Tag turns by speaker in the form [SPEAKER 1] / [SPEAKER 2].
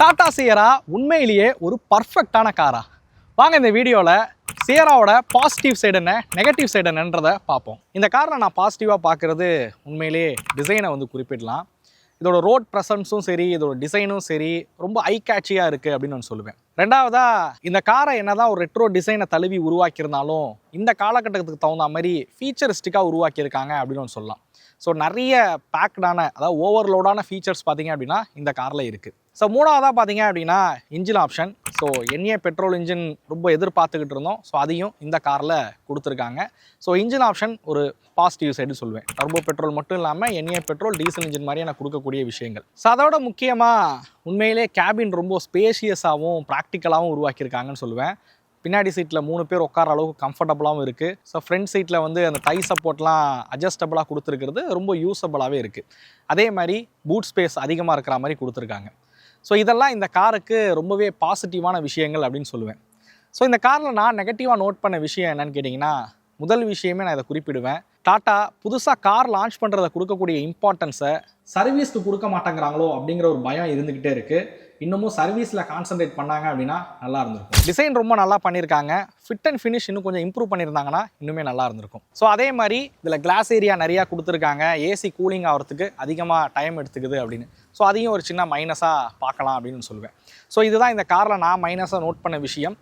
[SPEAKER 1] Tata Sierra உண்மையிலேயே ஒரு பர்ஃபெக்டான காரா? வாங்க இந்த வீடியோவில் சியராவோட பாசிட்டிவ் சைடு என்ன, நெகட்டிவ் சைடு என்னன்றதை பார்ப்போம். இந்த காரில் நான் பாசிட்டிவாக பார்க்குறது உண்மையிலேயே டிசைனை குறிப்பிடலாம். இதோட ரோட் ப்ரெசன்ஸும் சரி, இதோட டிசைனும் சரி, ரொம்ப ஐ கேட்சியாக இருக்குது அப்படின்னு நான் சொல்லுவேன். ரெண்டாவதாக, இந்த காரை என்னதான் ஒரு ரெட்ரோ டிசைனை தழுவி உருவாக்கியிருந்தாலும் இந்த காலகட்டத்துக்கு தகுந்த மாதிரி ஃபீச்சரிஸ்டிக்காக உருவாக்கியிருக்காங்க அப்படின்னு சொல்லலாம். ஸோ நிறைய பேக்டான, அதாவது ஓவர்லோடான ஃபீச்சர்ஸ் பார்த்தீங்க அப்படின்னா இந்த காரில் இருக்குது. ஸோ மூணாவதாக பார்த்தீங்க அப்படின்னா engine option. So NA petrol engine ரொம்ப எதிர்பார்த்துக்கிட்டு இருந்தோம். ஸோ அதையும் இந்த காரில் கொடுத்துருக்காங்க. ஸோ இன்ஜின் ஆப்ஷன் ஒரு பாசிட்டிவ் சைடு சொல்லுவேன். டர்போ பெட்ரோல் மட்டும் இல்லாமல் என்ஏ பெட்ரோல், டீசல் இன்ஜின் மாதிரியே நான் கொடுக்கக்கூடிய விஷயங்கள். ஸோ அதோட முக்கியமாக உண்மையிலே கேபின் ரொம்ப ஸ்பேஷியஸாகவும் ப்ராக்டிக்கலாகவும் உருவாக்கியிருக்காங்கன்னு சொல்லுவேன். பின்னாடி சீட்டில் 3 பேர் உட்கார அளவுக்கு கம்ஃபர்டபுளாகவும் இருக்குது. ஸோ ஃப்ரண்ட் சீட்டில் அந்த தை சப்போர்ட்லாம் அட்ஜஸ்டபுளாக கொடுத்துருக்கிறது ரொம்ப யூஸபுளாகவே இருக்குது. அதே மாதிரி பூட் ஸ்பேஸ் அதிகமாக இருக்கிற மாதிரி கொடுத்துருக்காங்க. ஸோ இதெல்லாம் இந்த காருக்கு ரொம்பவே பாசிட்டிவான விஷயங்கள் அப்படின்னு சொல்லுவேன். ஸோ இந்த காரில் நான் நெகட்டிவாக நோட் பண்ண விஷயம் என்னன்னு கேட்டிங்கன்னா, முதல் விஷயமே நான் இதை குறிப்பிடுவேன். டாட்டா புதுசாக கார் லான்ச் பண்ணுறதை கொடுக்கக்கூடிய இம்பார்ட்டன்ஸை சர்வீஸ்க்கு கொடுக்க மாட்டேங்கிறாங்களோ அப்படிங்கிற ஒரு பயம் இருந்துக்கிட்டே இருக்குது. இன்னமும் சர்வீஸில் கான்சன்ட்ரேட் பண்ணாங்க அப்படின்னா நல்லா இருந்திருக்கும். டிசைன் ரொம்ப நல்லா பண்ணியிருக்காங்க. ஃபிட் அண்ட் ஃபினிஷ் இன்னும் கொஞ்சம் இம்ப்ரூவ் பண்ணியிருந்தாங்கன்னா இன்னுமே நல்லா இருந்திருக்கும். ஸோ அதே மாதிரி இதில் கிளாஸ் ஏரியா நிறையா கொடுத்துருக்காங்க. ஏசி கூலிங் ஆகிறதுக்கு அதிகமாக டைம் எடுத்துக்குது அப்படின்னு. ஸோ அதையும் ஒரு சின்ன மைனஸாக பார்க்கலாம் அப்படின்னு சொல்லுவேன். ஸோ இதுதான் இந்த காரில் நான் மைனஸாக நோட் பண்ண விஷயம்.